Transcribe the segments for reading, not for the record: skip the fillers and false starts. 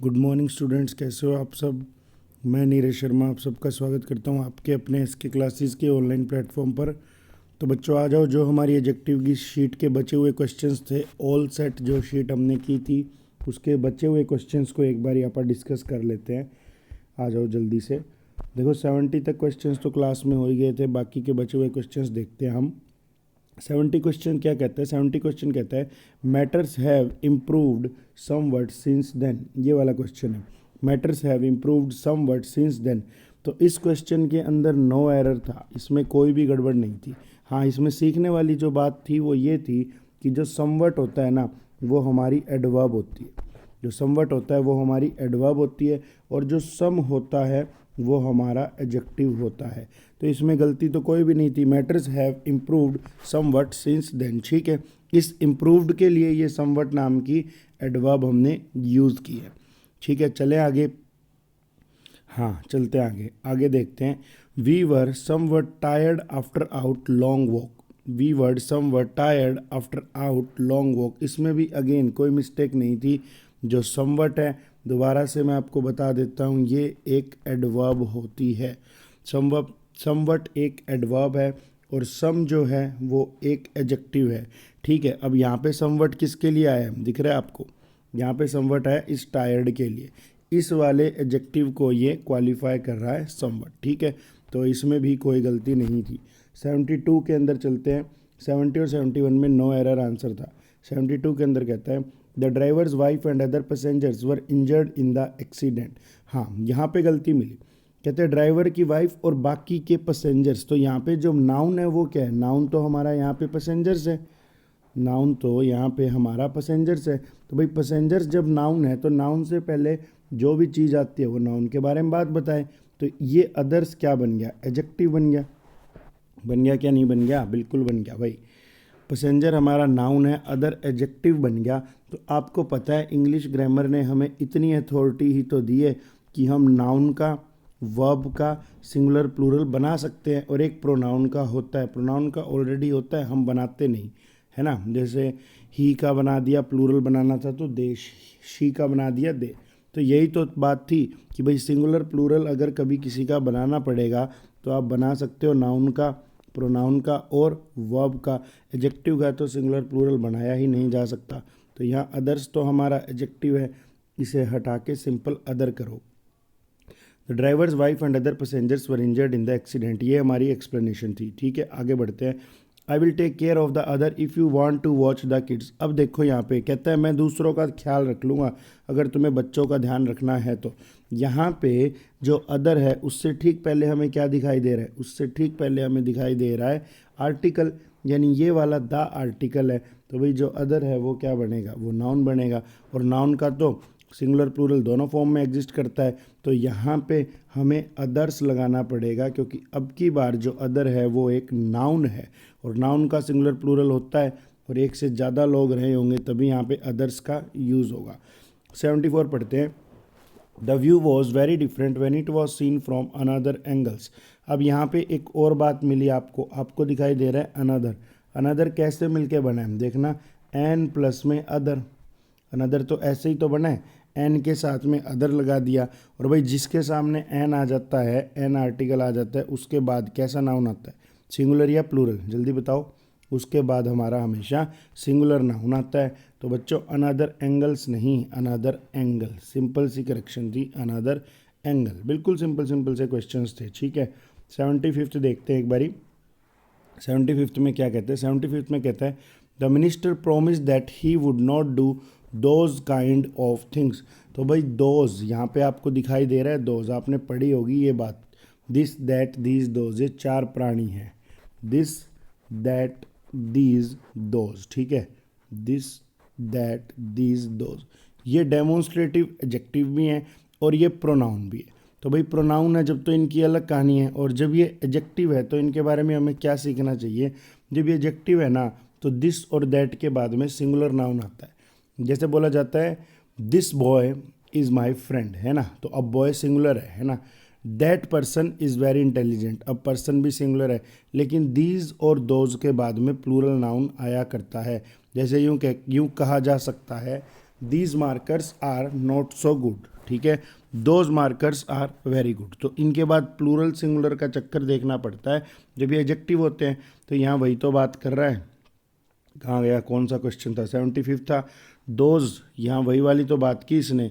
Good morning students, कैसे हो आप सब। मैं नीरज शर्मा आप सबका स्वागत करता हूं आपके अपने इसके क्लासेस के ऑनलाइन प्लेटफॉर्म पर। तो बच्चों आ जाओ, जो हमारी एडजेक्टिव की शीट के बचे हुए क्वेश्चंस थे, ऑल सेट जो शीट हमने की थी उसके बचे हुए क्वेश्चंस को एक बार यहाँ पर डिस्कस कर लेते हैं। आ जाओ जल्दी से। देखो 70 तक क्वेश्चंस तो क्लास में हो ही गए थे, बाकी के बचे हुए क्वेश्चंस देखते हैं हम। 70 क्वेश्चन क्या कहता है, 70 क्वेश्चन कहता है matters have improved somewhat since then. ये वाला क्वेश्चन है, matters have improved somewhat since then. तो इस क्वेश्चन के अंदर नो एरर था, इसमें कोई भी गड़बड़ नहीं थी। हाँ, इसमें सीखने वाली जो बात थी वो ये थी कि जो समवट होता है ना, वो हमारी एडवर्ब होती है। जो समवट होता है वो हमारी एडवर्ब होती है, और जो सम होता है वो हमारा एडजेक्टिव होता है। तो इसमें गलती तो कोई भी नहीं थी। Matters have improved somewhat since then, ठीक है। इस इम्प्रूव्ड के लिए ये समवट नाम की एडवर्ब हमने यूज़ की है, ठीक है। चले आगे। हाँ, चलते आगे आगे देखते हैं। We were somewhat tired after out long walk. We were somewhat tired after out long walk, इसमें भी अगेन कोई मिस्टेक नहीं थी। जो समवट है, दोबारा से मैं आपको बता देता हूँ, ये एक एडवर्ब होती है। समवट एक एडवर्ब है और सम जो है वो एक एडजेक्टिव है, ठीक है। अब यहाँ पे समवट किसके लिए आया है, दिख रहा है आपको। यहाँ पे समवट है इस टायर्ड के लिए। इस वाले एडजेक्टिव को ये क्वालिफाई कर रहा है समवट, ठीक है। तो इसमें भी कोई गलती नहीं थी। 72 के अंदर चलते हैं। 70 और 71 में नो एरर आंसर था। 72 के अंदर कहता है the driver's wife and other passengers were injured in the accident. हाँ, यहाँ पे गलती मिली। कहते हैं ड्राइवर की वाइफ और बाकी के पैसेंजर्स। तो यहाँ पे जो नाउन है वो क्या है, नाउन तो हमारा यहाँ पे पैसेंजर्स है। नाउन तो यहाँ पे हमारा पैसेंजर्स है। तो भाई पैसेंजर्स जब नाउन है तो नाउन से पहले जो भी चीज़ आती है वो नाउन के बारे में बात बताए। तो ये अदर्स क्या बन गया, एडजेक्टिव बन गया। बन गया क्या नहीं बन गया, बिल्कुल बन गया भाई। पैसेंजर हमारा नाउन है, अदर एडजेक्टिव बन गया। तो आपको पता है इंग्लिश ग्रामर ने हमें इतनी अथॉरिटी ही तो दी है कि हम नाउन का, वर्ब का सिंगुलर प्लूरल बना सकते हैं, और एक प्रोनाउन का होता है। प्रोनाउन का ऑलरेडी होता है, हम बनाते नहीं, है ना। जैसे ही का बना दिया, प्लूरल बनाना था तो दे, शी का बना दिया दे। तो यही तो बात थी कि भाई सिंगुलर प्लूरल अगर कभी किसी का बनाना पड़ेगा तो आप बना सकते हो नाउन का, प्रोनाउन का और वर्ब का। एडजेक्टिव का तो सिंगुलर प्लूरल बनाया ही नहीं जा सकता। तो यहाँ अदर्स तो हमारा एडजेक्टिव है, इसे हटा के सिंपल अदर करो। The driver's wife and other passengers were injured in the accident, ये हमारी एक्सप्लेनेशन थी, ठीक है। आगे बढ़ते हैं। I will take care of the other if you want to watch the kids. अब देखो यहाँ पे कहता है मैं दूसरों का ख्याल रख लूँगा अगर तुम्हें बच्चों का ध्यान रखना है तो। यहाँ पे जो अदर है उससे ठीक पहले हमें क्या दिखाई दे रहा है, उससे ठीक पहले हमें दिखाई दे रहा है आर्टिकल, यानी ये वाला द आर्टिकल है। तो भाई जो अदर है वो क्या बनेगा, वो नाउन बनेगा। और नाउन का तो सिंगुलर प्लूरल दोनों फॉर्म में एग्जिस्ट करता है। तो यहाँ पे हमें अदर्स लगाना पड़ेगा, क्योंकि अब की बार जो अदर है वो एक नाउन है, और नाउन का सिंगुलर प्लूरल होता है और एक से ज़्यादा लोग रहे होंगे तभी यहाँ पे अदर्स का यूज़ होगा। 74 पढ़ते हैं। The view was very different when it was seen from another angles. अब यहाँ पे एक और बात मिली आपको दिखाई दे रहा है अनदर। अनदर कैसे मिलके बना है, देखना, एन प्लस में अदर। अनदर तो ऐसे ही तो बना है, एन के साथ में अदर लगा दिया। और भाई जिसके सामने एन आ जाता है, एन आर्टिकल आ जाता है, उसके बाद कैसा नाउन आता है, सिंगुलर या प्लूरल, जल्दी बताओ। उसके बाद हमारा हमेशा सिंगुलर नाउन आता है। तो बच्चों अनदर एंगल्स नहीं, अनदर एंगल, सिंपल सी करेक्शन थी, अनदर एंगल। बिल्कुल सिंपल से क्वेश्चंस थे, ठीक है। 75 देखते हैं एक बारी। 75 में क्या कहते हैं, 75 में कहता है the minister promise that he would not do those kind of things. तो भाई दोज यहाँ पे आपको दिखाई दे रहा है, दोज आपने पढ़ी होगी ये बात। दिस दैट दीज दोज, ये चार प्राणी हैं। दिस दैट दीज दोज, ठीक है। दिस दैट दीज दोज, ये डेमोन्स्ट्रेटिव एडजेक्टिव भी हैं और ये प्रोनाउन भी है। तो भाई प्रोनाउन है जब तो इनकी अलग कहानी है, और जब ये एडजेक्टिव है तो इनके बारे में हमें क्या सीखना चाहिए। जब ये एडजेक्टिव है ना तो दिस और दैट के बाद में सिंगुलर नाउन आता है। जैसे बोला जाता है this boy is my friend, है ना, तो अब बॉय सिंगुलर है ना। That person is very intelligent, अब पर्सन भी सिंगुलर है, लेकिन दीज और दोज के बाद में प्लूरल नाउन आया करता है। जैसे यूँ कहा जा सकता है these markers are not so good, ठीक है, those markers are very good. तो इनके बाद प्लूरल सिंगुलर का चक्कर देखना पड़ता है जब ये एडजेक्टिव होते हैं। तो यहाँ वही तो बात कर रहा है, कहाँ गया, कौन सा क्वेश्चन था, 75 था। दोज, यहाँ वही वाली तो बात की इसने,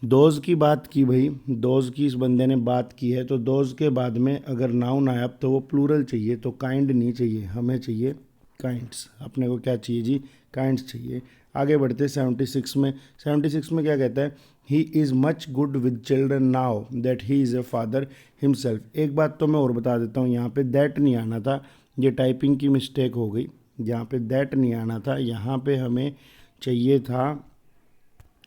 दोज की बात की भाई, दोज की इस बंदे ने बात की है। तो दोज के बाद में अगर नाउन आया तो वो प्लूरल चाहिए, तो काइंड नहीं चाहिए, हमें चाहिए काइंड्स। अपने को क्या चाहिए जी, काइंड्स चाहिए। आगे बढ़ते 76 में। 76 में क्या कहता है, he is much good with children now that he is a father himself. एक बात तो मैं और बता देता हूँ, यहाँ पे दैट नहीं आना था, ये टाइपिंग की मिस्टेक हो गई। यहाँ पे दैट नहीं आना था, यहाँ पे हमें चाहिए था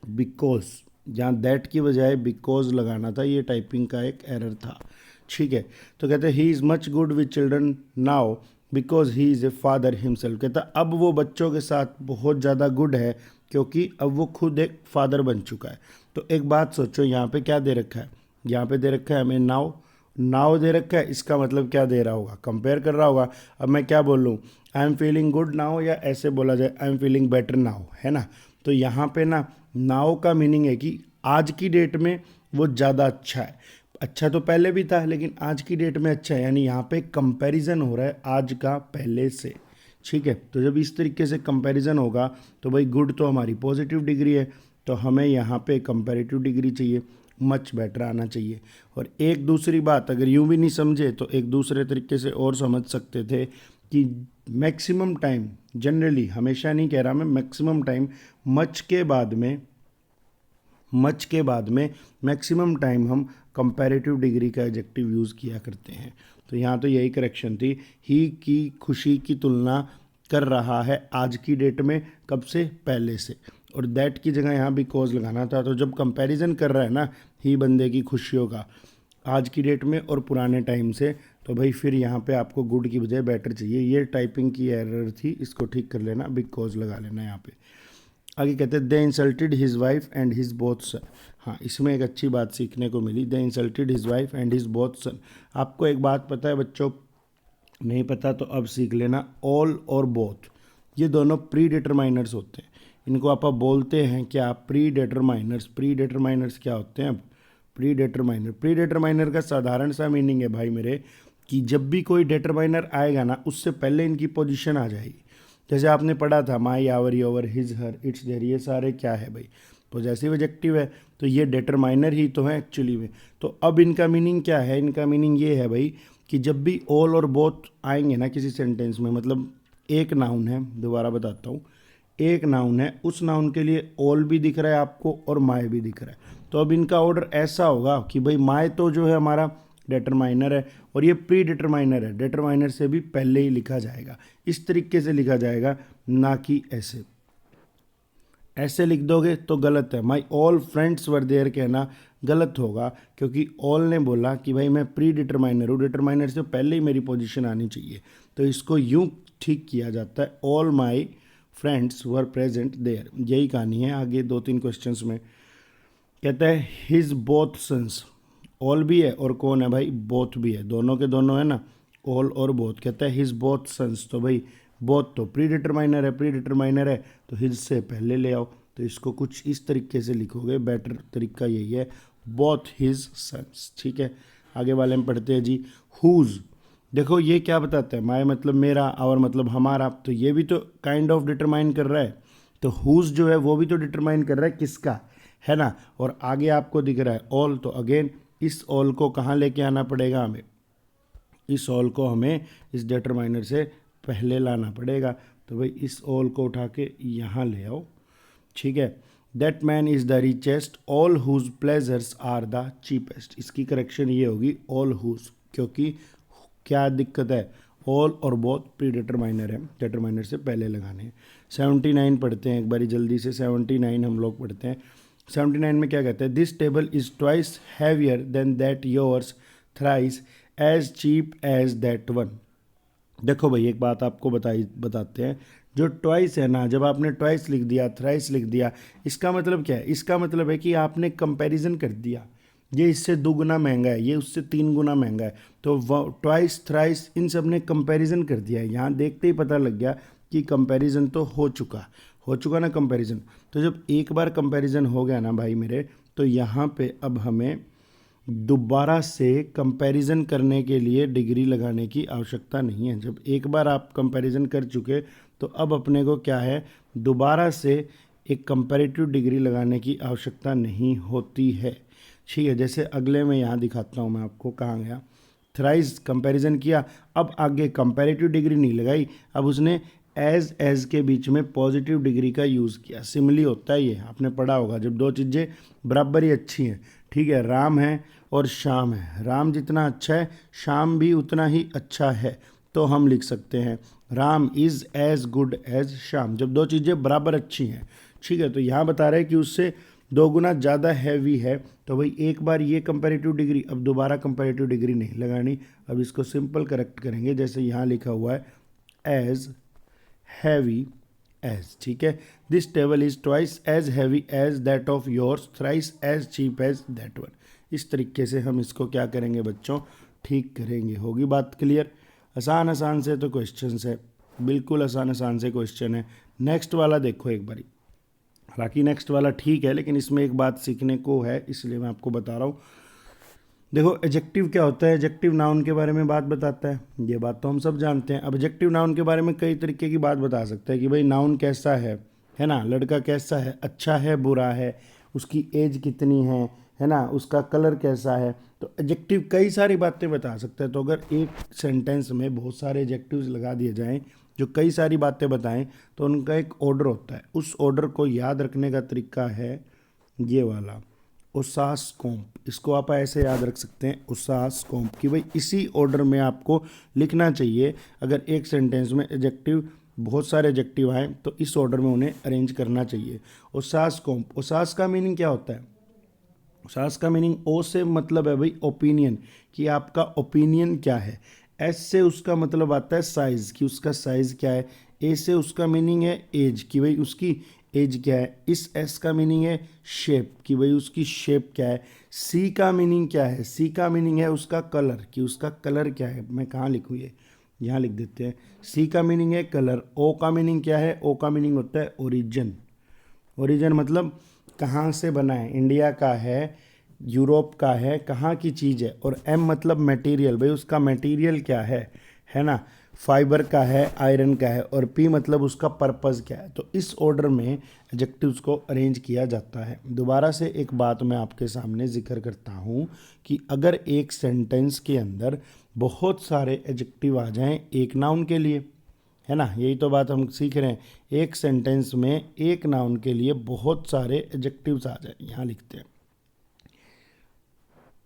बिकॉज, जहाँ दैट की बजाय बिकॉज लगाना था, ये टाइपिंग का एक एरर था, ठीक है। तो कहते हैं he is much good with children now because he is a father himself. कहता अब वो बच्चों के साथ बहुत ज़्यादा गुड है क्योंकि अब वो खुद एक फादर बन चुका है। तो एक बात सोचो, यहाँ पे क्या दे रखा है, यहाँ पे दे रखा है हमें नाउ, नाउ दे रखा है, इसका मतलब क्या दे रहा होगा, कंपेयर कर रहा होगा। अब मैं क्या बोलूँ, I am feeling good now, या ऐसे बोला जाए I am feeling better now, है ना। तो यहाँ पे ना नाउ का मीनिंग है कि आज की डेट में वो ज़्यादा अच्छा है। अच्छा तो पहले भी था लेकिन आज की डेट में अच्छा है, यानी यहाँ पे कंपैरिजन हो रहा है आज का पहले से, ठीक है। तो जब इस तरीके से कंपैरिजन होगा तो भाई गुड तो हमारी पॉजिटिव डिग्री है, तो हमें यहाँ पे कंपैरेटिव डिग्री चाहिए, मच बेटर आना चाहिए। और एक दूसरी बात अगर यूँ भी नहीं समझे तो एक दूसरे तरीके से और समझ सकते थे कि मैक्सिमम टाइम, जनरली, हमेशा नहीं कह रहा मैं, मैक्सिमम टाइम मच के बाद में, मच के बाद में मैक्सिमम टाइम हम कंपैरेटिव डिग्री का एडजेक्टिव यूज़ किया करते हैं। तो यहाँ तो यही करेक्शन थी, ही की खुशी की तुलना कर रहा है आज की डेट में, कब से, पहले से। और दैट की जगह यहाँ भी कॉज लगाना था। तो जब कंपैरिजन कर रहा है ना ही बंदे की खुशियों का आज की डेट में और पुराने टाइम से, तो भाई फिर यहाँ पे आपको गुड की बजाय बेटर चाहिए। ये टाइपिंग की एरर थी, इसको ठीक कर लेना, बिग कॉज लगा लेना यहाँ पे। आगे कहते हैं they insulted his wife and his both son. हाँ, इसमें एक अच्छी बात सीखने को मिली, they insulted his wife and his both son. आपको एक बात पता है बच्चों, नहीं पता तो अब सीख लेना, ऑल और बोथ ये दोनों प्री डिटरमाइनर्स होते हैं। इनको आप बोलते हैं क्या, प्री डिटरमाइनर्स। प्री डिटरमाइनर्स क्या होते हैं, अब प्री डिटरमाइनर, प्री डिटरमाइनर का साधारण सा मीनिंग है भाई मेरे, कि जब भी कोई डिटरमाइनर आएगा ना उससे पहले इनकी पोजीशन आ जाएगी। जैसे आपने पढ़ा था my, our, your, his, her, its, their, ये सारे क्या है भाई, पॉजेसिव एडजेक्टिव है, तो ये डिटरमाइनर ही तो है एक्चुअली में। तो अब इनका मीनिंग क्या है, इनका मीनिंग ये है भाई कि जब भी ऑल और बोथ आएंगे ना किसी सेंटेंस में, मतलब एक नाउन है, दोबारा बताता हूँ, एक नाउन है, उस नाउन के लिए ऑल भी दिख रहा है आपको और माय भी दिख रहा है। तो अब इनका ऑर्डर ऐसा होगा कि भाई माय तो जो है हमारा डिटरमाइनर है और ये प्री डिटरमाइनर है, डिटरमाइनर से भी पहले ही लिखा जाएगा, इस तरीके से लिखा जाएगा, ना कि ऐसे। ऐसे लिख दोगे तो गलत है, my all friends were there कहना गलत होगा, क्योंकि ऑल ने बोला कि भाई मैं प्री डिटरमाइनर हूँ, डिटरमाइनर से पहले ही मेरी पोजीशन आनी चाहिए। तो इसको यूँ ठीक किया जाता है, all my friends were present there. यही कहानी है आगे 2-3 क्वेश्चंस में। कहता है हिज बोथ सन्स, ऑल भी है और कौन है भाई, बोथ भी है, दोनों के दोनों है ना, ऑल और बोथ। कहता है हिज बोथ सन्स, तो भाई बोथ तो प्री डिटरमाइनर है, प्री डिटरमाइनर है तो हिज से पहले ले आओ। तो इसको कुछ इस तरीके से लिखोगे, बेटर तरीका यही है, बोथ हिज सन्स, ठीक है। आगे वाले में पढ़ते हैं जी, हुज। देखो ये क्या बताता है, माय मतलब मेरा, और मतलब हमारा, तो ये भी तो काइंड ऑफ डिटरमाइन कर रहा है। तो हुज जो है वो भी तो डिटरमाइन कर रहा है किसका, है ना। और आगे आपको दिख रहा है ऑल, तो अगेन इस ऑल को कहाँ लेके आना पड़ेगा हमें, इस ऑल को हमें इस डिटरमाइनर से पहले लाना पड़ेगा। तो भाई इस ऑल को उठा के यहाँ ले आओ, ठीक है। That man is the richest, all whose pleasures are the cheapest. इसकी करेक्शन ये होगी ऑल हुज, क्योंकि क्या दिक्कत है, ऑल और बोथ प्री डिटरमाइनर है, डिटरमाइनर से पहले लगाने हैं। 79 पढ़ते हैं एक बारी जल्दी से, 79 हम लोग पढ़ते हैं। 79 में क्या कहते हैं, this table is twice heavier than that yours, thrice as cheap as that one. देखो भाई एक बात आपको बताते हैं, जो ट्वाइस है ना, जब आपने ट्वाइस लिख दिया, थ्राइस लिख दिया, इसका मतलब क्या है, इसका मतलब है कि आपने कंपैरिजन कर दिया, ये इससे 2 गुना महंगा है, ये उससे 3 गुना महंगा है। तो ट्वाइस, थ्राइस, इन सब ने कंपैरिजन कर दिया है। यहाँ देखते ही पता लग गया कि कंपैरिजन तो हो चुका, हो चुका ना कंपैरिजन। तो जब एक बार कंपैरिजन हो गया ना भाई मेरे, तो यहाँ पे अब हमें दोबारा से कंपैरिजन करने के लिए डिग्री लगाने की आवश्यकता नहीं है। जब एक बार आप कंपैरिजन कर चुके तो अब अपने को क्या है, दोबारा से एक कंपैरेटिव डिग्री लगाने की आवश्यकता नहीं होती है। ठीक है, जैसे अगले में यहाँ दिखाता हूँ मैं आपको, कहाँ गया, थ्राइस कंपैरिजन किया, अब आगे कंपैरेटिव डिग्री नहीं लगाई, अब उसने एज के बीच में पॉजिटिव डिग्री का यूज़ किया। सिमिली होता है ये, आपने पढ़ा होगा, जब दो चीज़ें बराबर ही अच्छी हैं। ठीक है, राम है और श्याम है, राम जितना अच्छा है श्याम भी उतना ही अच्छा है, तो हम लिख सकते हैं Ram is as good as Shyam, जब दो चीज़ें बराबर अच्छी हैं। ठीक है, तो यहाँ बता रहे हैं कि उससे 2 गुना ज़्यादा हैवी है, तो भाई एक बार ये कंपैरेटिव डिग्री, अब दोबारा कंपैरेटिव डिग्री नहीं लगानी। अब इसको सिंपल करेक्ट करेंगे, जैसे यहाँ लिखा हुआ है एज हैवी एज। ठीक है, this table is twice as heavy as that of yours, thrice as cheap as that one. इस तरीके से हम इसको क्या करेंगे बच्चों, ठीक करेंगे। होगी बात क्लियर? आसान आसान से तो क्वेश्चंस है, बिल्कुल आसान आसान से क्वेश्चन है। नेक्स्ट वाला देखो एक बारी, हालांकि नेक्स्ट वाला ठीक है लेकिन इसमें एक बात सीखने को है, इसलिए मैं आपको बता रहा हूँ। देखो एडजेक्टिव क्या होता है, एडजेक्टिव नाउन के बारे में बात बताता है, ये बात तो हम सब जानते हैं। अब एडजेक्टिव नाउन के बारे में कई तरीके की बात बता सकता है कि भाई नाउन कैसा है ना, लड़का कैसा है, अच्छा है बुरा है, उसकी एज कितनी है ना, उसका कलर कैसा है। तो एडजेक्टिव कई सारी बातें बता सकता है। तो अगर एक सेंटेंस में बहुत सारे एडजेक्टिव्स लगा दिए जाएं जो कई सारी बातें बताएं, तो उनका एक ऑर्डर होता है। उस ऑर्डर को याद रखने का तरीका है ये वाला, उसास कॉम्प। इसको आप ऐसे याद रख सकते हैं, उसास कॉम्प, कि भाई इसी ऑर्डर में आपको लिखना चाहिए। अगर एक सेंटेंस में एडजेक्टिव, बहुत सारे एडजेक्टिव आए तो इस ऑर्डर में उन्हें अरेंज करना चाहिए। उसास कॉम्प, उसास का मीनिंग क्या होता है? उसास का मीनिंग, ओ से मतलब है भाई ओपिनियन, कि आपका ओपिनियन क्या है। एस से उसका मतलब आता है साइज़, कि उसका साइज़ क्या है। ए से उसका मीनिंग है एज, कि भाई उसकी एज क्या है। इस एस का मीनिंग है शेप, कि भाई उसकी शेप क्या है। सी का मीनिंग क्या है? सी का मीनिंग है उसका कलर, कि उसका कलर क्या है। मैं कहाँ लिखूँ ये, यहाँ लिख देते हैं। सी का मीनिंग है कलर। ओ का मीनिंग क्या है? ओ का मीनिंग होता है ओरिजिन। ओरिजिन मतलब कहाँ से बना है, इंडिया का है, यूरोप का है, कहाँ की चीज़ है। और एम मतलब मटेरियल, भाई उसका मटेरियल क्या है ना, फाइबर का है, आयरन का है। और पी मतलब उसका पर्पज़ क्या है। तो इस ऑर्डर में एडजेक्टिव्स को अरेंज किया जाता है। दोबारा से एक बात मैं आपके सामने जिक्र करता हूँ कि अगर एक सेंटेंस के अंदर बहुत सारे एडजेक्टिव आ जाएं एक नाउन के लिए, है ना, यही तो बात हम सीख रहे हैं। एक सेंटेंस में एक नाउन के लिए बहुत सारे एडजेक्टिव्स आ जाए, यहाँ लिखते हैं,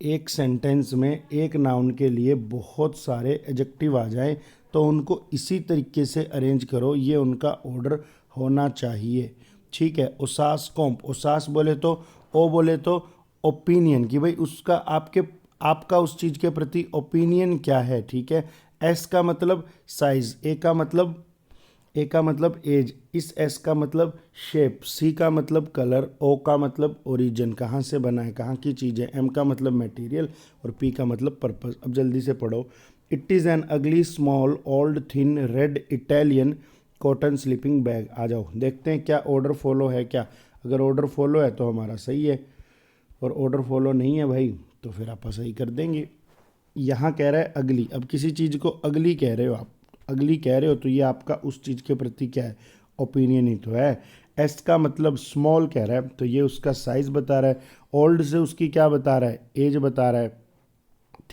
एक सेंटेंस में एक नाउन के लिए बहुत सारे एडजेक्टिव आ जाए तो उनको इसी तरीके से अरेंज करो, ये उनका ऑर्डर होना चाहिए। ठीक है, उसास कॉम्प, उसास बोले तो, ओ बोले तो ओपिनियन, कि भाई उसका आपका उस चीज़ के प्रति ओपिनियन क्या है। ठीक है, एस का मतलब साइज, ए का मतलब एज, इस एस का मतलब शेप, सी का मतलब कलर, ओ का मतलब ओरिजिन, कहाँ से बना है, कहाँ की चीज़ है, एम का मतलब मटेरियल और पी का मतलब पर्पस। अब जल्दी से पढ़ो। It is an ugly small old thin red Italian cotton sleeping bag. आ जाओ देखते हैं क्या ऑर्डर फॉलो है क्या। अगर ऑर्डर फॉलो है तो हमारा सही है, और ऑर्डर फॉलो नहीं है भाई तो फिर आप सही कर देंगे। यहाँ कह रहा है अगली, अब किसी चीज़ को अगली कह रहे हो आप, अगली कह रहे हो तो ये आपका उस चीज़ के प्रति क्या है, ओपिनियन ही तो है। एस का मतलब स्मॉल कह रहा है तो ये उसका साइज़ बता रहा है। ओल्ड से उसकी क्या बता रहा है, एज बता रहा है।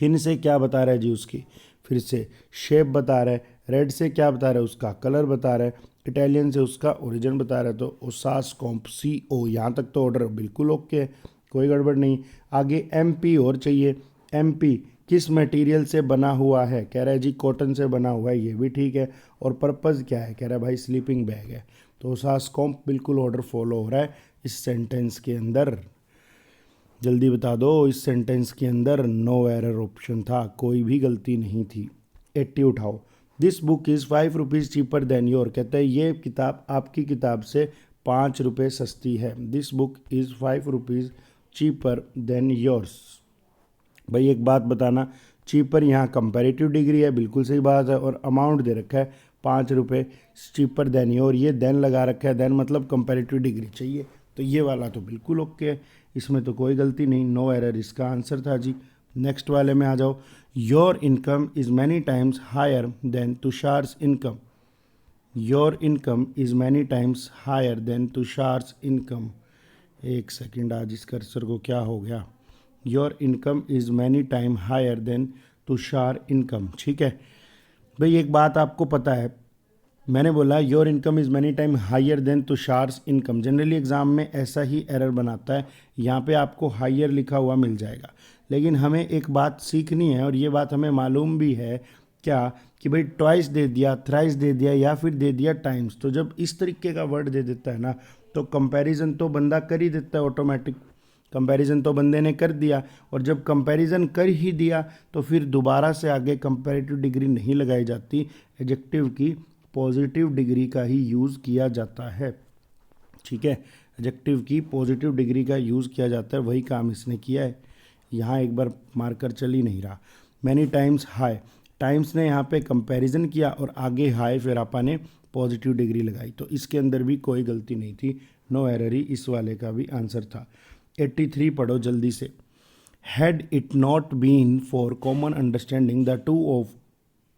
थिन से क्या बता रहा है जी, उसकी फिर से शेप बता रहा है। रेड से क्या बता रहा है, उसका कलर बता रहा है। इटालियन से उसका ओरिजिन बता रहा है। तो उसास कॉम्प सी ओ, यहाँ तक तो ऑर्डर बिल्कुल ओके है, कोई गड़बड़ नहीं। आगे एम पी और चाहिए। एम पी किस मटेरियल से बना हुआ है, कह रहा है जी कॉटन से बना हुआ है, ये भी ठीक है। और पर्पज़ क्या है, कह रहा है भाई स्लीपिंग बैग है। तो उसास कॉम्प बिल्कुल ऑर्डर फॉलो हो रहा है इस सेंटेंस के अंदर। जल्दी बता दो, इस सेंटेंस के अंदर नो एरर ऑप्शन था, कोई भी गलती नहीं थी। 80 उठाओ। This book is 5 rupees cheaper than your, कहता है ये किताब आपकी किताब से 5 रुपये सस्ती है। This book is 5 rupees cheaper than yours. भाई एक बात बताना, चीपर यहाँ कंपैरेटिव डिग्री है, बिल्कुल सही बात है, और अमाउंट दे रखा है ₹5 चीपर देन ये, और ये देन लगा रखा है, देन मतलब कंपैरेटिव डिग्री चाहिए, तो ये वाला तो बिल्कुल ओके है, इसमें तो कोई गलती नहीं, नो एरर इसका आंसर था जी। नेक्स्ट वाले में आ जाओ, your income is many times higher than Tushar's income. Your income is many times higher than Tushar's income. एक सेकेंड, आज इस कर्सर को क्या हो गया। Your income is many time higher than Tushar income. ठीक है भाई, एक बात आपको पता है, मैंने बोला your income is many time higher than Tushar's income. Generally exam में ऐसा ही एरर बनाता है, यहाँ पे आपको हायर लिखा हुआ मिल जाएगा, लेकिन हमें एक बात सीखनी है, और ये बात हमें मालूम भी है क्या, कि भाई ट्वाइस दे दिया, थ्राइस दे दिया, या फिर दे दिया टाइम्स, तो जब इस तरीके का वर्ड दे देता है ना, तो कंपैरिजन तो बंदा कर ही देता है ऑटोमेटिक। कंपैरिजन तो बंदे ने कर दिया, और जब कंपैरिजन कर ही दिया तो फिर दोबारा से आगे कंपैरेटिव डिग्री नहीं लगाई जाती, एडजेक्टिव की पॉजिटिव डिग्री का ही यूज़ किया जाता है। ठीक है, एडजेक्टिव की पॉजिटिव डिग्री का यूज़ किया जाता है, वही काम इसने किया है। यहाँ एक बार मार्कर चल ही नहीं रहा। मैनी टाइम्स हाई, टाइम्स ने यहाँ पे कंपैरिजन किया और आगे हाई, फिर आपा ने पॉजिटिव डिग्री लगाई, तो इसके अंदर भी कोई गलती नहीं थी, नो एरर ही इस वाले का भी आंसर था। 83 पढ़ो जल्दी से। Had it not been for common understanding the two of,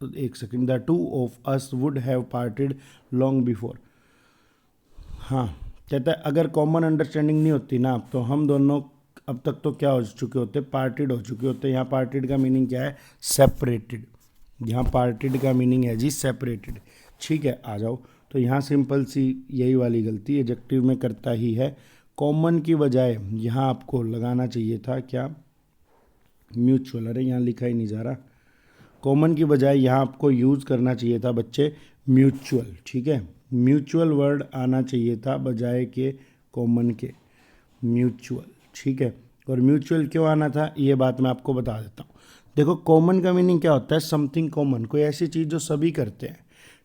एक second, the two of us would have parted long before. हाँ, कहता है अगर कॉमन अंडरस्टैंडिंग नहीं होती ना, तो हम दोनों अब तक तो क्या हो चुके होते, पार्टेड हो चुके होते। यहाँ पार्टेड का मीनिंग क्या है, सेपरेटेड। यहाँ पार्टेड का मीनिंग है जी सेपरेटेड। ठीक है, आ जाओ, तो यहाँ सिंपल सी यही वाली गलती एडजेक्टिव में करता ही है। कॉमन की बजाय यहाँ आपको लगाना चाहिए था क्या, म्यूचुअल। अरे यहाँ लिखा ही नहीं जा रहा, कॉमन की बजाय यहाँ आपको यूज़ करना चाहिए था बच्चे म्यूचुअल। ठीक है, म्यूचुअल वर्ड आना चाहिए था बजाय के कॉमन के, म्यूचुअल। ठीक है, और म्यूचुअल क्यों आना था ये बात मैं आपको बता देता हूँ। देखो, कॉमन का मीनिंग क्या होता है, समथिंग कॉमन, कोई ऐसी चीज़ जो सभी करते हैं।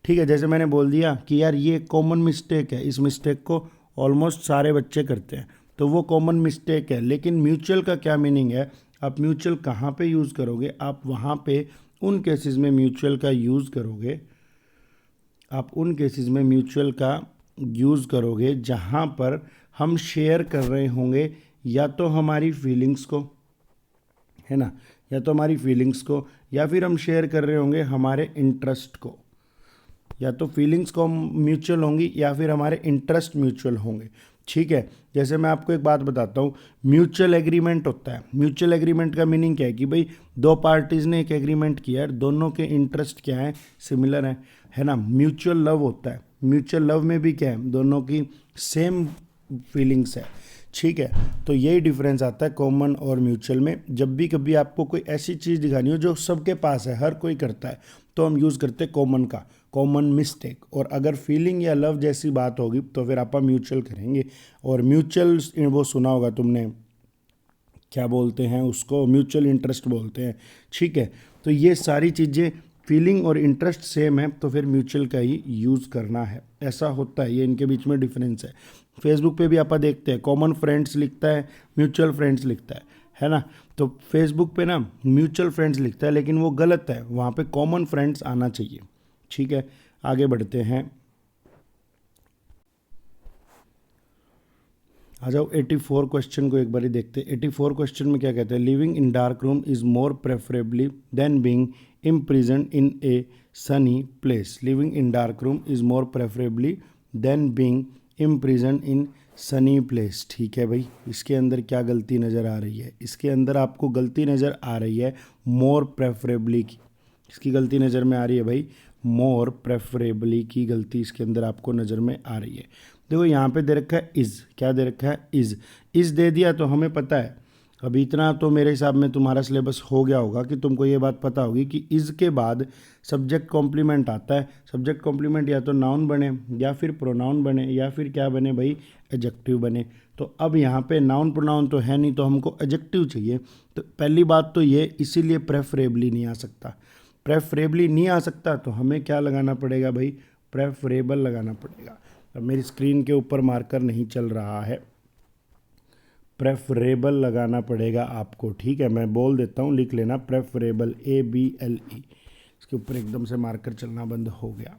ठीक है, जैसे मैंने बोल दिया कि यार ये कॉमन मिस्टेक है, इस मिस्टेक को ऑलमोस्ट सारे बच्चे करते हैं, तो वो कॉमन मिस्टेक है। लेकिन म्यूचुअल का क्या मीनिंग है, आप म्यूचुअल कहाँ पे यूज़ करोगे, आप वहाँ पे उन केसेस में म्यूचुअल का यूज़ करोगे, आप उन केसेस में म्यूचुअल का यूज़ करोगे जहाँ पर हम शेयर कर रहे होंगे या तो हमारी फीलिंग्स को, है ना, या तो हमारी फीलिंग्स को, या फिर हम शेयर कर रहे होंगे हमारे इंटरेस्ट को। या तो फीलिंग्स को म्यूचुअल होंगी या फिर हमारे इंटरेस्ट म्यूचुअल होंगे। ठीक है, जैसे मैं आपको एक बात बताता हूँ, म्यूचुअल एग्रीमेंट होता है। म्यूचुअल एग्रीमेंट का मीनिंग क्या है कि भाई दो पार्टीज़ ने एक एग्रीमेंट किया है, दोनों के इंटरेस्ट क्या है, सिमिलर है ना। म्यूचुअल लव होता है, म्यूचुअल लव में भी क्या है, दोनों की सेम फीलिंग्स है। ठीक है, तो यही डिफरेंस आता है कॉमन और म्यूचुअल में। जब भी कभी आपको कोई ऐसी चीज़ दिखानी हो जो सबके पास है, हर कोई करता है, तो हम यूज़ करते हैं कॉमन का, कॉमन मिस्टेक। और अगर फीलिंग या लव जैसी बात होगी तो फिर आप म्यूचुअल करेंगे। और म्यूचुअल वो सुना होगा तुमने, क्या बोलते हैं उसको, म्यूचुअल इंटरेस्ट बोलते हैं। ठीक है, तो ये सारी चीज़ें, फीलिंग और इंटरेस्ट सेम है तो फिर म्यूचुअल का ही यूज़ करना है, ऐसा होता है। ये इनके बीच में डिफरेंस है। फेसबुक पे भी आप देखते हैं कॉमन फ्रेंड्स लिखता है, म्यूचुअल फ्रेंड्स लिखता है ना। तो फेसबुक पे ना म्यूचुअल फ्रेंड्स लिखता है, लेकिन वो गलत है, वहाँ पे कॉमन फ्रेंड्स आना चाहिए। ठीक है, आगे बढ़ते हैं, आ जाओ 84 क्वेश्चन को एक बार ही देखते हैं। 84 क्वेश्चन में क्या कहते हैं, living in dark room is more preferably than being imprison in a sunny place. Living in dark room is more preferably than being imprison in sunny place. ठीक है भाई, इसके अंदर क्या गलती नज़र आ रही है, इसके अंदर आपको गलती नज़र आ रही है मोर प्रेफरेबली की। इसकी गलती नज़र में आ रही है भाई, मोर प्रेफरेबली की गलती इसके अंदर आपको नज़र में आ रही है। देखो यहाँ पे दे रखा है इज़, क्या दे रखा है, इज़ दे दिया तो हमें पता है। अभी इतना तो मेरे हिसाब में तुम्हारा सिलेबस हो गया होगा कि तुमको ये बात पता होगी कि इज़ के बाद सब्जेक्ट कॉम्प्लीमेंट आता है। सब्जेक्ट कॉम्प्लीमेंट या तो नाउन बने या फिर प्रोनाउन बने या फिर क्या बने भाई, एडजेक्टिव बने। तो अब यहाँ पे नाउन प्रोनाउन तो है नहीं, तो हमको एडजेक्टिव चाहिए। तो पहली बात तो ये, इसीलिए प्रेफरेबली नहीं आ सकता। प्रेफरेबली नहीं आ सकता तो हमें क्या लगाना पड़ेगा भाई, प्रेफरेबल लगाना पड़ेगा। अब मेरी स्क्रीन के ऊपर मार्कर नहीं चल रहा है, प्रेफरेबल लगाना पड़ेगा आपको। ठीक है, मैं बोल देता हूँ, लिख लेना, प्रेफरेबल, ABLE। इसके ऊपर एकदम से मार्कर चलना बंद हो गया।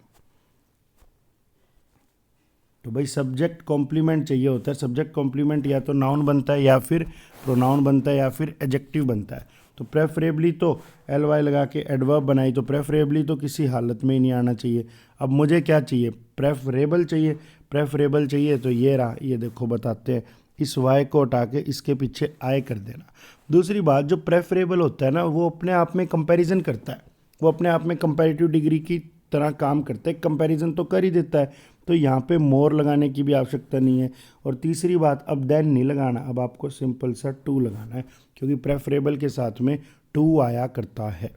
तो भाई सब्जेक्ट कॉम्प्लीमेंट चाहिए होता है। सब्जेक्ट कॉम्प्लीमेंट या तो नाउन बनता है या फिर प्रोनाउन बनता है या फिर एडजेक्टिव बनता है। तो प्रेफरेबली तो एल वाई लगा के एडवर्ब बनाई, तो प्रेफरेबली तो किसी हालत में ही नहीं आना चाहिए। अब मुझे क्या चाहिए, प्रेफरेबल चाहिए। प्रेफरेबल चाहिए तो ये रहा, ये देखो बताते हैं, इस वाई को हटा के इसके पीछे आई कर देना। दूसरी बात, जो प्रेफरेबल होता है ना, वो अपने आप में कंपैरिजन करता है, वो अपने आप में कंपैरेटिव डिग्री की तरह काम करता है, कंपैरिजन तो कर ही देता है। तो यहाँ पे मोर लगाने की भी आवश्यकता नहीं है। और तीसरी बात, अब देन नहीं लगाना, अब आपको सिंपल सा टू लगाना है, क्योंकि प्रेफरेबल के साथ में टू आया करता है।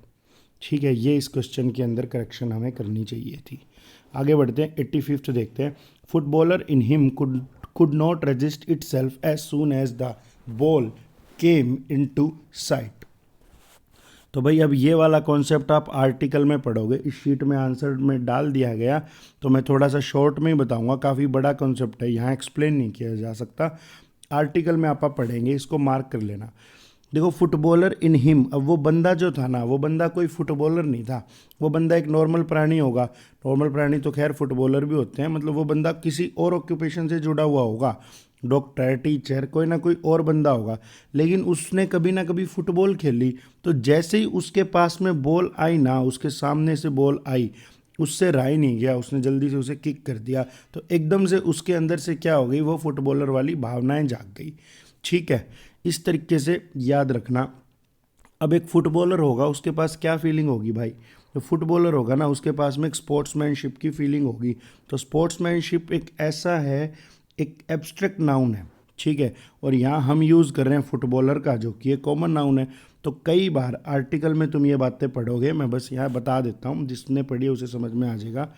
ठीक है, ये इस क्वेश्चन के अंदर करेक्शन हमें करनी चाहिए थी। आगे बढ़ते हैं, 85th देखते हैं। Footballer in him could not resist itself as soon as the ball came into sight। तो भाई अब ये वाला कॉन्सेप्ट आप आर्टिकल में पढ़ोगे, इस शीट में आंसर में डाल दिया गया, तो मैं थोड़ा सा शॉर्ट में ही बताऊंगा, काफ़ी बड़ा कॉन्सेप्ट है, यहाँ एक्सप्लेन नहीं किया जा सकता। आर्टिकल में आप पढ़ेंगे, इसको मार्क कर लेना। देखो, फुटबॉलर इन हिम, अब वो बंदा जो था ना, वो बंदा कोई फुटबॉलर नहीं था, वो बंदा एक नॉर्मल प्राणी होगा। नॉर्मल प्राणी तो खैर फुटबॉलर भी होते हैं, मतलब वो बंदा किसी और ऑक्यूपेशन से जुड़ा हुआ होगा, डॉक्टर, टीचर, कोई ना कोई और बंदा होगा, लेकिन उसने कभी ना कभी फुटबॉल खेली। तो जैसे ही उसके पास में बॉल आई ना, उसके सामने से बॉल आई, उससे रहा ही नहीं गया, उसने जल्दी से उसे किक कर दिया, तो एकदम से उसके अंदर से क्या हो गई, वो फुटबॉलर वाली भावनाएं जाग गई। ठीक है, इस तरीके से याद रखना। अब एक फुटबॉलर होगा, उसके पास क्या फीलिंग होगी भाई, जो फुटबॉलर होगा ना, उसके पास में एक स्पोर्ट्समैनशिप की फीलिंग होगी। तो स्पोर्ट्समैनशिप एक ऐसा है, एक एब्स्ट्रैक्ट नाउन है, ठीक है, और यहाँ हम यूज़ कर रहे हैं फुटबॉलर का, जो कि एक कॉमन नाउन है। तो कई बार आर्टिकल में तुम ये बातें पढ़ोगे, मैं बस यहाँ बता देता हूँ, जिसने पढ़ी है उसे समझ में आ जाएगा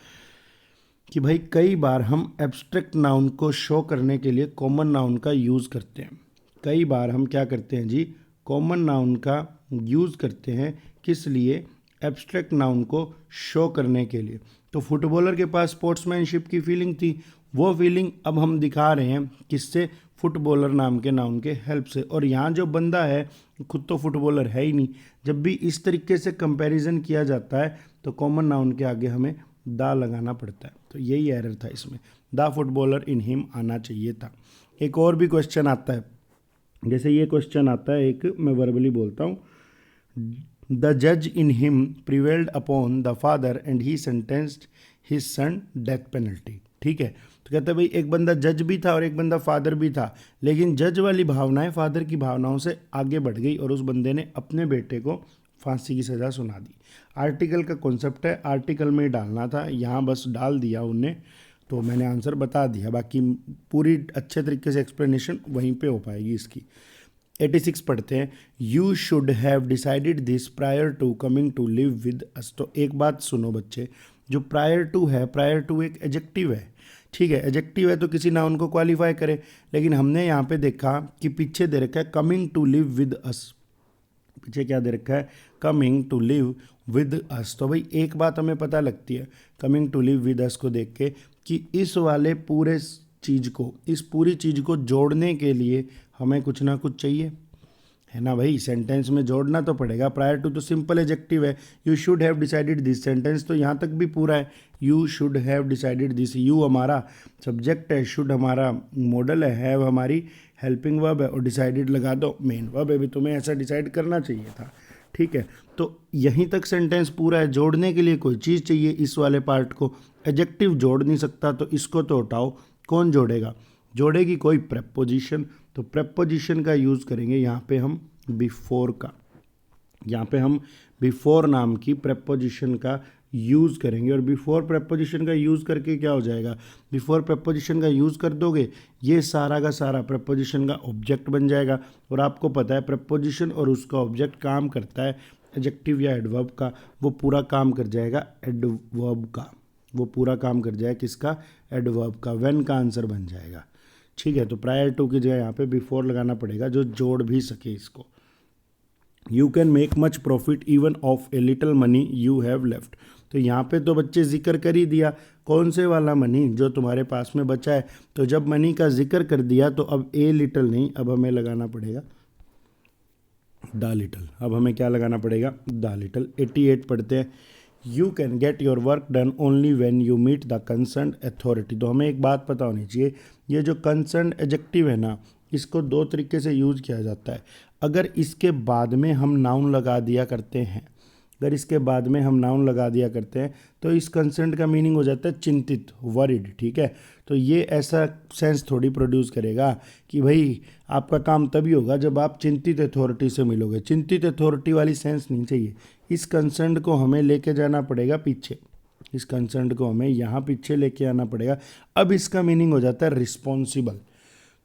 कि भाई कई बार हम एब्स्ट्रैक्ट नाउन को शो करने के लिए कॉमन नाउन का यूज़ करते हैं। कई बार हम क्या करते हैं जी, कॉमन नाउन का यूज़ करते हैं, किस लिए, एब्स्ट्रैक्ट नाउन को शो करने के लिए। तो फुटबॉलर के पास स्पोर्ट्समैनशिप की फीलिंग थी, वो फीलिंग अब हम दिखा रहे हैं किससे, फुटबॉलर नाम के नाउन के हेल्प से। और यहाँ जो बंदा है खुद तो फुटबॉलर है ही नहीं। जब भी इस तरीके से कंपैरिजन किया जाता है तो कॉमन नाउन के आगे हमें दा लगाना पड़ता है। तो यही एरर था इसमें, द फुटबॉलर इन हिम आना चाहिए था। एक और भी क्वेश्चन आता है, जैसे ये क्वेश्चन आता है, एक मैं वर्बली बोलता हूँ, द जज in him prevailed upon the father and he sentenced his son death penalty. ठीक है, तो कहते हैं भाई एक बंदा जज भी था और एक बंदा फादर भी था, लेकिन जज वाली भावनाएं फादर की भावनाओं से आगे बढ़ गई और उस बंदे ने अपने बेटे को फांसी की सज़ा सुना दी। आर्टिकल का कॉन्सेप्ट है, आर्टिकल में डालना था, यहाँ बस डाल दिया उनने, तो मैंने आंसर बता दिया। बाकी पूरी अच्छे तरीके से एक्सप्लेनेशन वहीं पे हो पाएगी इसकी। 86 पढ़ते हैं, you should have decided this prior to coming to live with us. तो एक बात सुनो बच्चे, जो प्रायर टू है, प्रायर टू एक एडजेक्टिव है, ठीक है, एडजेक्टिव है तो किसी नाउन को क्वालिफाई करे, लेकिन हमने यहाँ पे देखा कि पीछे दे रखा है coming to live with us, पीछे क्या दे रखा है, coming to live with us. तो भाई एक बात हमें पता लगती है coming to live with us को देख के, कि इस वाले पूरे चीज़ को, इस पूरी चीज़ को जोड़ने के लिए हमें कुछ ना कुछ चाहिए, है ना भाई, सेंटेंस में जोड़ना तो पड़ेगा। प्रायर टू तो सिंपल एडजेक्टिव है, you should have decided this, sentence तो यहाँ तक भी पूरा है, you should have decided this, you हमारा सब्जेक्ट है, शुड हमारा मॉडल है, हैव हमारी हेल्पिंग वर्ब है, और डिसाइडेड लगा दो मेन वर्ब है, भी तुम्हें ऐसा डिसाइड करना चाहिए था। ठीक है, तो यहीं तक सेंटेंस पूरा है। जोड़ने के लिए कोई चीज़ चाहिए, इस वाले पार्ट को एडजेक्टिव जोड़ नहीं सकता, तो इसको तो हटाओ, कौन जोड़ेगा, जोड़ेगी कोई प्रेपोजिशन। तो प्रेपोजिशन का यूज़ करेंगे यहाँ पे हम बिफोर का, यहाँ पे हम बिफोर नाम की प्रेपोजिशन का यूज़ करेंगे। और बिफोर प्रेपोजिशन का यूज़ करके क्या हो जाएगा, बिफोर प्रेपोजिशन का यूज़ कर दोगे, ये सारा का सारा प्रेपोजिशन का ऑब्जेक्ट बन जाएगा। और आपको पता है प्रेपोजिशन और उसका ऑब्जेक्ट काम करता है एडजेक्टिव या एडवर्ब का, वो पूरा काम कर जाएगा एडवर्ब का, वो पूरा काम कर जाएगा किसका, एडवर्ब का, व्हेन का आंसर बन जाएगा। ठीक है, तो प्रायर टू की जगह यहाँ पे बिफोर लगाना पड़ेगा, जो जोड़ भी सके इसको। You can make much profit even of a little money you have left. तो यहाँ पे तो बच्चे जिक्र कर ही दिया, कौन से वाला मनी, जो तुम्हारे पास में बचा है। तो जब मनी का जिक्र कर दिया तो अब ए लिटल नहीं, अब हमें लगाना पड़ेगा द लिटल। अब हमें क्या लगाना पड़ेगा, द लिटल। 88 पढ़ते हैं, you can get your work done only when you meet the concern authority. तो हमें एक बात पता होनी चाहिए, ये जो कंसर्न एडजेक्टिव है ना, इसको दो तरीके से यूज़ किया जाता है। अगर इसके बाद में हम नाउन लगा दिया करते हैं, अगर इसके बाद में हम नाउन लगा दिया करते हैं तो इस कंसर्न का मीनिंग हो जाता है चिंतित, वरिड। ठीक है, तो ये ऐसा सेंस थोड़ी प्रोड्यूस करेगा कि भाई आपका काम तभी होगा जब आप चिंतित अथॉरिटी से मिलोगे। चिंतित अथॉरिटी वाली सेंस नहीं चाहिए। इस कंसर्न को हमें लेके जाना पड़ेगा पीछे, इस कंसर्न को हमें यहाँ पीछे लेके आना पड़ेगा। अब इसका मीनिंग हो जाता है रिस्पॉन्सिबल।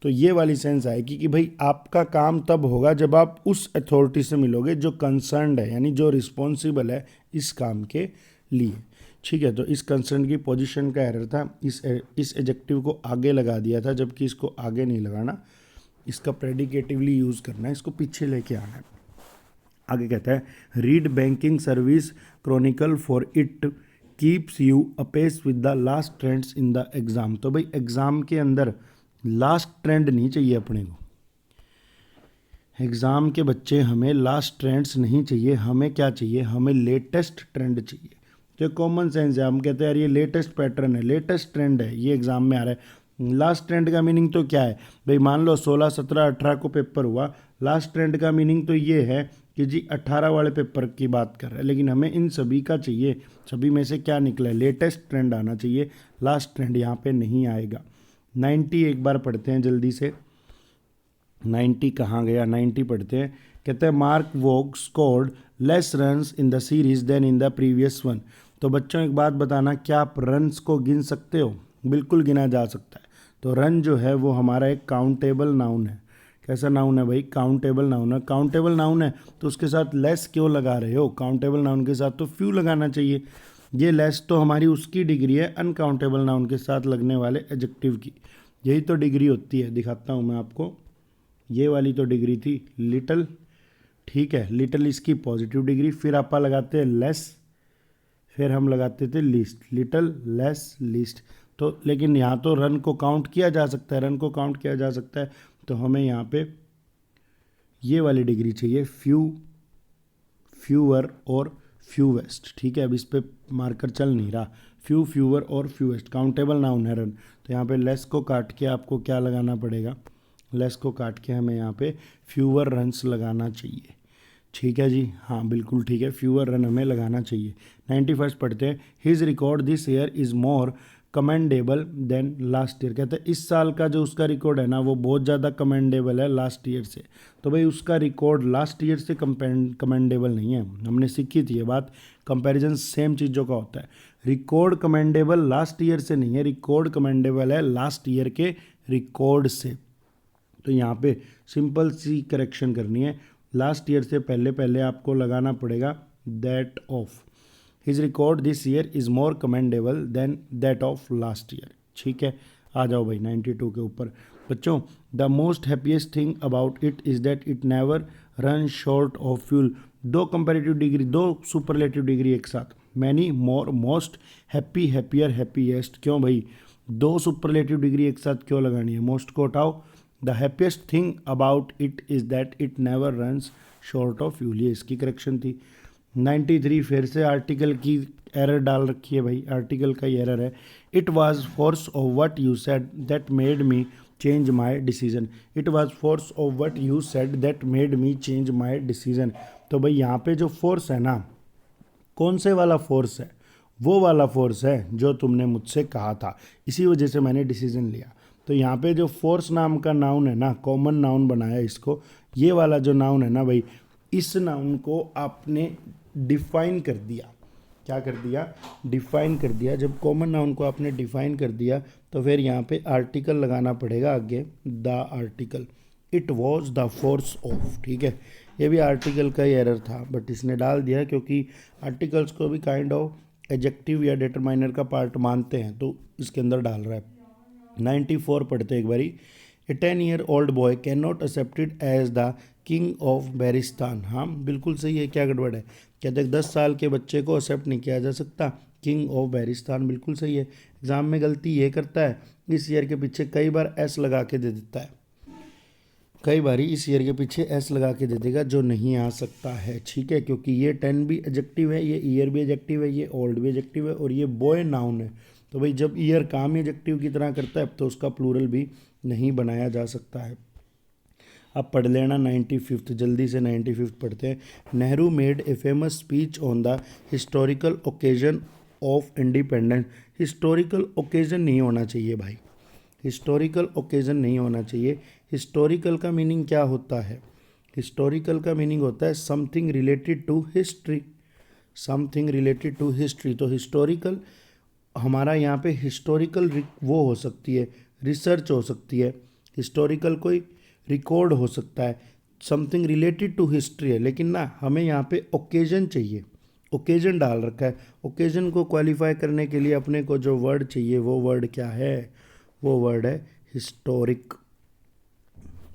तो ये वाली सेंस आएगी कि भाई आपका काम तब होगा जब आप उस अथॉरिटी से मिलोगे जो कंसर्न्ड है, यानी जो रिस्पॉन्सिबल है इस काम के लिए। ठीक है, तो इस कंसर्न की पोजीशन का एरर था, इस एडजेक्टिव को आगे लगा दिया था, जबकि इसको आगे नहीं लगाना, इसका प्रेडिकेटिवली यूज़ करना है, इसको पीछे लेके आना है। आगे कहता है read banking service chronicle for it keeps you apace with the last trends in the exam. तो भाई एग्ज़ाम के अंदर लास्ट ट्रेंड नहीं चाहिए अपने को, एग्ज़ाम के बच्चे हमें लास्ट ट्रेंड्स नहीं चाहिए, हमें क्या चाहिए, हमें लेटेस्ट ट्रेंड चाहिए। जो कॉमन सेंस है, हम कहते हैं यार ये लेटेस्ट पैटर्न है, लेटेस्ट ट्रेंड है, ये एग्ज़ाम में आ रहा है। लास्ट ट्रेंड का मीनिंग तो क्या है भाई, मान लो 16, 17, 18 को पेपर हुआ, लास्ट ट्रेंड का मीनिंग तो ये है कि जी 18 वाले पेपर की बात कर रहे हैं, लेकिन हमें इन सभी का चाहिए, सभी में से क्या निकला है, लेटेस्ट ट्रेंड आना चाहिए, लास्ट ट्रेंड यहाँ पे नहीं आएगा। 90 एक बार पढ़ते हैं जल्दी से, 90 कहाँ गया, 90 पढ़ते हैं। कहते हैं Mark Waugh scored less runs in the series than in the previous one. तो बच्चों एक बात बताना, क्या आप रन्स को गिन सकते हो? बिल्कुल गिना जा सकता है। तो रन जो है वो हमारा एक काउंटेबल नाउन है। कैसा नाउन है भाई? काउंटेबल नाउन है। काउंटेबल नाउन है तो उसके साथ लेस क्यों लगा रहे हो? काउंटेबल नाउन के साथ तो फ्यू लगाना चाहिए। ये लेस तो हमारी उसकी डिग्री है अनकाउंटेबल नाउन के साथ लगने वाले एडजेक्टिव की, यही तो डिग्री होती है। दिखाता हूँ मैं आपको, ये वाली तो डिग्री थी लिटल, ठीक है, लिटल इसकी पॉजिटिव डिग्री, फिर आपा लगाते हैं लेस, फिर हम लगाते थे लिस्ट, लिटल लेस लिस्ट। तो लेकिन यहाँ तो रन को काउंट किया जा सकता है, रन को काउंट किया जा सकता है, तो हमें यहाँ पे ये वाली डिग्री चाहिए, फ्यू, फ्यूअर और फ्यूवेस्ट। ठीक है, अब इस पे मार्कर चल नहीं रहा, फ्यू, फ्यूअर और फ्यूवेस्ट काउंटेबल नाउन है रन। तो यहाँ पे लेस को काट के आपको क्या लगाना पड़ेगा, लेस को काट के हमें यहाँ पे फ्यूअर रन्स लगाना चाहिए। ठीक है जी, हाँ बिल्कुल ठीक है, फ्यूअर रन हमें लगाना चाहिए। 91 पढ़ते हैं, his record this year is more commendable than last year. कहते हैं इस साल का जो उसका रिकॉर्ड है ना वो बहुत ज़्यादा कमेंडेबल है लास्ट ईयर से। तो भाई उसका रिकॉर्ड लास्ट ईयर से कमेंडेबल नहीं है, हमने सीखी थी ये बात। कंपैरिजन सेम चीज़ों का होता है। रिकॉर्ड कमेंडेबल लास्ट ईयर से नहीं है, रिकॉर्ड कमेंडेबल है लास्ट ईयर के रिकॉर्ड से। तो यहाँ पे सिंपल सी करेक्शन करनी है, लास्ट ईयर से पहले पहले आपको लगाना पड़ेगा that of. His record this year is more commendable than that of last year. ठीक है, आ जाओ भाई 92 के ऊपर। बच्चों, the most happiest thing about it is that it never run short of fuel. दो कंपेरेटिव डिग्री, दो सुपरलेटिव डिग्री एक साथ, many, more, most, happy, happier, happiest. क्यों भाई दो सुपरलेटिव डिग्री एक साथ क्यों लगानी है? मोस्ट को हटाओ, the happiest thing about it is that it never runs short of fuel, ये इसकी करेक्शन थी। 93 फिर से आर्टिकल की एरर डाल रखी है भाई, आर्टिकल का ही एरर है। It was force of what you said that made me change my decision. It was force of what you said that made me change my decision. तो भाई यहाँ पे जो फोर्स है ना, कौन से वाला फोर्स है? वो वाला फोर्स है जो तुमने मुझसे कहा था, इसी वजह से मैंने डिसीजन लिया। तो यहाँ पे जो फोर्स नाम का नाउन है ना, कॉमन नाउन बनाया इसको, ये वाला जो नाउन है ना भाई, इस नाउन को आपने डिफाइन कर दिया। क्या कर दिया? डिफाइन कर दिया। जब कॉमन नाउन को आपने डिफाइन कर दिया तो फिर यहाँ पे आर्टिकल लगाना पड़ेगा आगे, the article. It was the force of. ठीक है, ये भी आर्टिकल का ही एरर था, बट इसने डाल दिया क्योंकि आर्टिकल्स को भी काइंड ऑफ एडजेक्टिव या डिटरमाइनर का पार्ट मानते हैं, तो इसके अंदर डाल रहा है। 94 पढ़ते एक बारी। A 10-year-old boy can not accepted as the king of बेरिस्तान। हाँ बिल्कुल सही है, क्या गड़बड़ है? कहते हैं 10 साल के बच्चे को एक्सेप्ट नहीं किया जा सकता किंग ऑफ बेरिस्तान, बिल्कुल सही है। एग्जाम में गलती ये करता है, इस ईयर के पीछे कई बार एस लगा के दे देता है। कई बारी इस ईयर के पीछे एस लगा के दे देगा जो नहीं आ सकता है, ठीक है, क्योंकि ये 10 भी एडजेक्टिव है, ये ईयर भी एडजेक्टिव है, ये ओल्ड भी एडजेक्टिव है और ये बॉय नाउन है। तो भाई जब ईयर काम एडजेक्टिव की तरह करता है तो उसका प्लूरल भी नहीं बनाया जा सकता है। अब पढ़ लेना 95th, जल्दी से 95th पढ़ते हैं। Nehru made a famous speech on the historical occasion of independence. Historical occasion नहीं होना चाहिए भाई, हिस्टोरिकल ओकेजन नहीं होना चाहिए। हिस्टोरिकल का मीनिंग क्या होता है? हिस्टोरिकल का मीनिंग होता है something related to history, something related to history. तो हिस्टोरिकल हमारा यहाँ पे हिस्टोरिकल वो हो सकती है, रिसर्च हो सकती है, हिस्टोरिकल कोई रिकॉर्ड हो सकता है, समथिंग रिलेटेड टू हिस्ट्री है, लेकिन ना हमें यहाँ पे ओकेजन चाहिए, ओकेजन डाल रखा है। ओकेजन को क्वालिफाई करने के लिए अपने को जो वर्ड चाहिए वो वर्ड क्या है? वो वर्ड है हिस्टोरिक।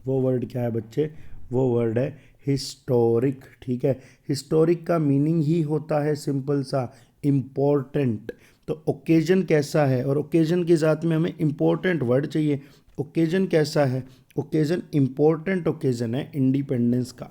वो वर्ड क्या है बच्चे? वो वर्ड है हिस्टोरिक, ठीक है। हिस्टोरिक का मीनिंग ही होता है सिंपल सा इम्पोर्टेंट। तो ओकेजन कैसा है, और ओकेजन के साथ में हमें इम्पोर्टेंट वर्ड चाहिए। ओकेजन कैसा है? ओकेजन इम्पोर्टेंट ओकेजन है इंडिपेंडेंस का।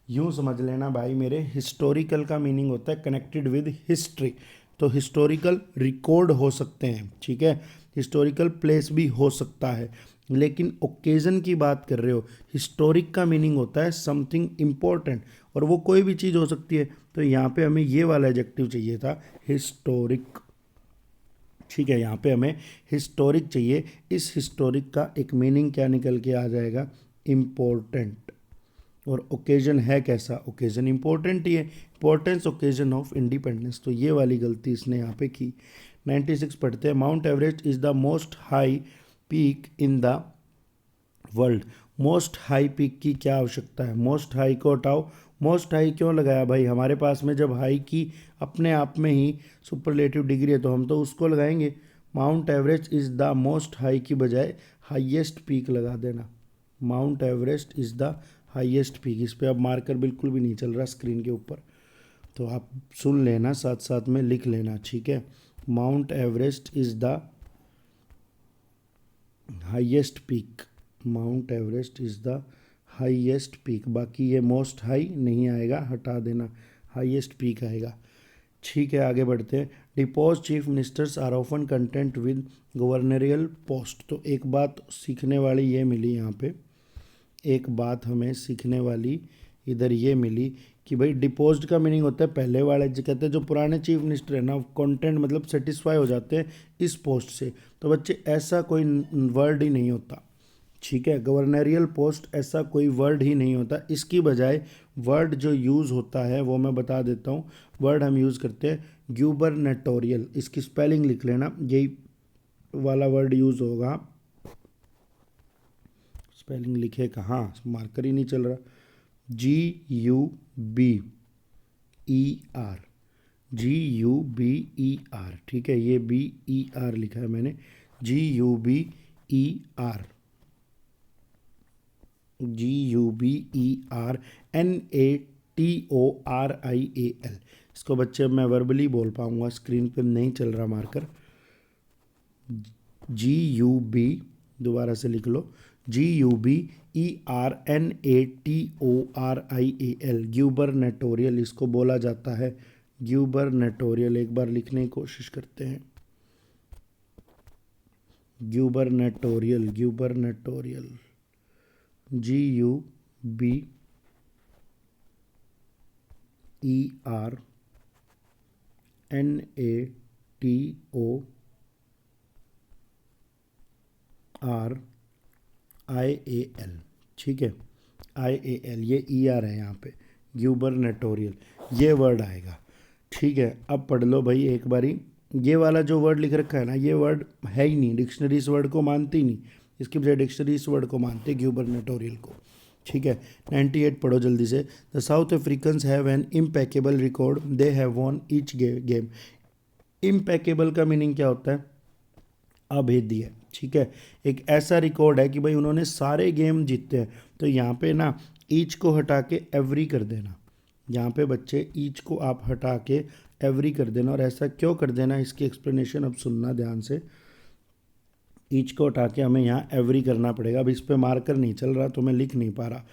यूँ समझ लेना भाई मेरे, हिस्टोरिकल का मीनिंग होता है कनेक्टेड विद हिस्ट्री। तो हिस्टोरिकल रिकॉर्ड हो सकते हैं, ठीक है, हिस्टोरिकल प्लेस भी हो सकता है, लेकिन ओकेजन की बात कर रहे हो। हिस्टोरिक का मीनिंग होता है समथिंग इम्पोर्टेंट, और वो कोई भी चीज़ हो सकती है। तो यहाँ पे हमें ये वाला एडजेक्टिव चाहिए था, हिस्टोरिक, ठीक है। यहाँ पे हमें हिस्टोरिक चाहिए। इस हिस्टोरिक का एक मीनिंग क्या निकल के आ जाएगा? इम्पोर्टेंट। और ओकेजन है कैसा? ओकेजन इंपॉर्टेंट ही है, इंपॉर्टेंस ओकेजन ऑफ इंडिपेंडेंस। तो ये वाली गलती इसने यहाँ पे की। 96 पढ़ते हैं। Mount Everest is the most high peak in the world. Most high peak की क्या आवश्यकता है? मोस्ट हाई को हटाओ। मोस्ट हाई क्यों लगाया भाई? हमारे पास में जब हाई की अपने आप में ही सुपरलेटिव डिग्री है तो हम तो उसको लगाएंगे। Mount Everest is the most high की बजाय हाईएस्ट पीक लगा देना। Mount Everest is the highest peak. इस पे अब मार्कर बिल्कुल भी नहीं चल रहा स्क्रीन के ऊपर, तो आप सुन लेना, साथ साथ में लिख लेना, ठीक है। Mount Everest is the highest peak. Mount Everest is the highest peak. बाकी ये मोस्ट हाई नहीं आएगा, हटा देना, हाईएस्ट पीक आएगा, ठीक है। आगे बढ़ते हैं। Deposed chief ministers are often content with governorial post. तो एक बात सीखने वाली ये मिली यहाँ पे, एक बात हमें सीखने वाली इधर ये मिली कि भाई डिपोज्ड का मीनिंग होता है पहले वाले, जो कहते हैं जो पुराने चीफ मिनिस्टर है ना, कंटेंट मतलब सेटिस्फाई हो जाते हैं इस पोस्ट से। तो बच्चे ऐसा कोई वर्ड ही नहीं होता, ठीक है। गवर्नरियल पोस्ट ऐसा कोई वर्ड ही नहीं होता। इसकी बजाय वर्ड जो यूज़ होता है वो मैं बता देता हूँ। वर्ड हम यूज़ करते हैं ग्यूबरनेटोरियल। इसकी स्पेलिंग लिख लेना, यही वाला वर्ड यूज़ होगा। स्पेलिंग लिखे कहाँ, मार्कर ही नहीं चल रहा। GUBER, GUBER, ठीक है, ये BER लिखा है मैंने, GUBER, GUBERNATORIAL। इसको बच्चे मैं वर्बली बोल पाऊंगा, स्क्रीन पे नहीं चल रहा मार्कर। GUB, दोबारा से लिख लो, GUBERNATORIAL, ग्यूबरनेटोरियल इसको बोला जाता है, ग्यूबरनेटोरियल। एक बार लिखने की कोशिश करते हैं, ग्यूबरनेटोरियल, ग्यूबरनेटोरियल, GUBERNATORIAL, ठीक है, IAL, ये ER है यहाँ पे, ग्यूबरनेटोरियल, ये वर्ड आएगा, ठीक है। अब पढ़ लो भाई एक बारी, ये वाला जो वर्ड लिख रखा है ना, ये वर्ड है ही नहीं, डिक्शनरी इस वर्ड को मानती नहीं, इसके बजाय डिक्शनरी इस वर्ड को मानते ग्यूबरनेटोरियल को, ठीक है। 98 पढ़ो जल्दी से। The south Africans have an impeccable record, they have von each game. Impeccable का मीनिंग क्या होता है? अभेद्य, ठीक है। एक ऐसा रिकॉर्ड है कि भाई उन्होंने सारे गेम जीते हैं। तो यहाँ पे ना ईच को हटा के एवरी कर देना, यहाँ पे बच्चे ईच को आप हटा के एवरी कर देना। और ऐसा क्यों कर देना, इसकी एक्सप्लेनेशन अब सुनना ध्यान से। ईच को उठा के हमें यहाँ एवरी करना पड़ेगा। अब इस पे मार्कर नहीं चल रहा तो मैं लिख नहीं पा रहा,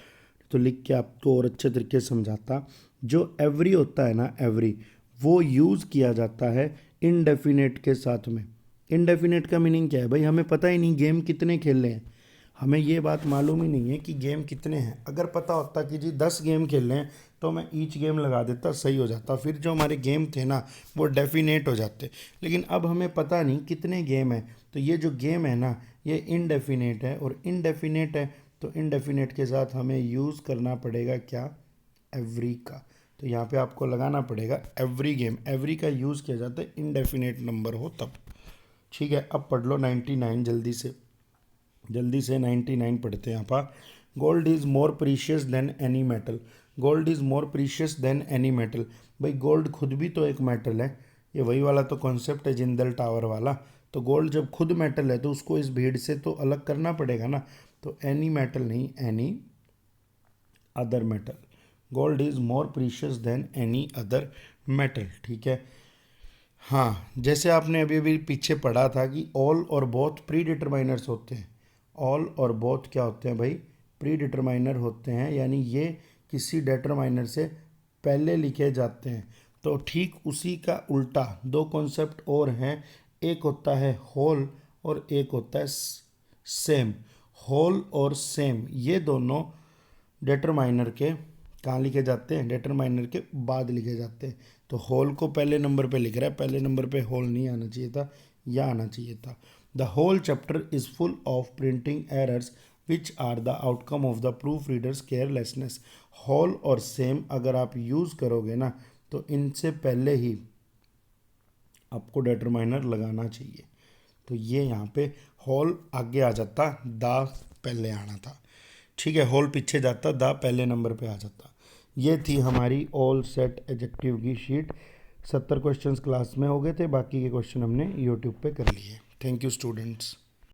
तो लिख के आपको और अच्छे तरीके से समझाता। जो एवरी होता है ना, एवरी, वो यूज़ किया जाता है इनडेफिनेट के साथ में। इनडेफिनेट का मीनिंग क्या है भाई, हमें पता ही नहीं गेम कितने खेल रहे हैं, हमें ये बात मालूम ही नहीं है कि गेम कितने हैं। अगर पता होता कि जी 10 गेम खेल रहे हैं तो मैं ईच गेम लगा देता, सही हो जाता, फिर जो हमारे गेम थे ना वो डेफिनेट हो जाते। लेकिन अब हमें पता नहीं कितने गेम हैं, तो ये जो गेम है ना ये इनडेफिनेट है, और इनडेफिनेट है तो इनडेफिनेट के साथ हमें यूज़ करना पड़ेगा क्या, एवरी का। तो यहाँ पे आपको लगाना पड़ेगा एवरी गेम। एवरी का यूज़ किया जाता है इनडेफिनेट नंबर हो तब। ठीक है, अब पढ़ लो 99 जल्दी से 99 पढ़ते हैं यहाँ पर। Gold is more precious than any metal. Gold is more precious than any metal. भाई गोल्ड खुद भी तो एक मेटल है, ये वही वाला तो कॉन्सेप्ट है जिंदल टावर वाला। तो गोल्ड जब खुद मेटल है तो उसको इस भीड़ से तो अलग करना पड़ेगा ना। तो एनी मेटल नहीं, any other metal. Gold is more precious than any other metal. ठीक है, हाँ, जैसे आपने अभी अभी पीछे पढ़ा था कि ऑल और बोथ प्री डिटरमाइनर्स होते हैं। ऑल और बोथ क्या होते हैं भाई, प्री डिटरमाइनर होते हैं, यानी ये किसी डिटरमाइनर से पहले लिखे जाते हैं। तो ठीक उसी का उल्टा दो कॉन्सेप्ट और हैं, एक होता है होल और एक होता है सेम। होल और सेम ये दोनों डिटरमाइनर के कहाँ लिखे जाते हैं, डिटरमाइनर के बाद लिखे जाते हैं। तो होल को पहले नंबर पे लिख रहा है, पहले नंबर पे होल नहीं आना चाहिए था, या आना चाहिए था। The whole chapter is full of printing errors which are the outcome of the proof readers carelessness. Whole और सेम अगर आप यूज़ करोगे ना तो इनसे पहले ही आपको डिटरमाइनर लगाना चाहिए। तो ये यहाँ पे होल आगे आ जाता, दा पहले आना था। ठीक है, होल पीछे जाता, दा पहले नंबर पे आ जाता। ये थी हमारी ऑल सेट एडजेक्टिव की शीट। 70 क्वेश्चंस क्लास में हो गए थे, बाकी के क्वेश्चन हमने यूट्यूब पे कर लिए। Thank you students.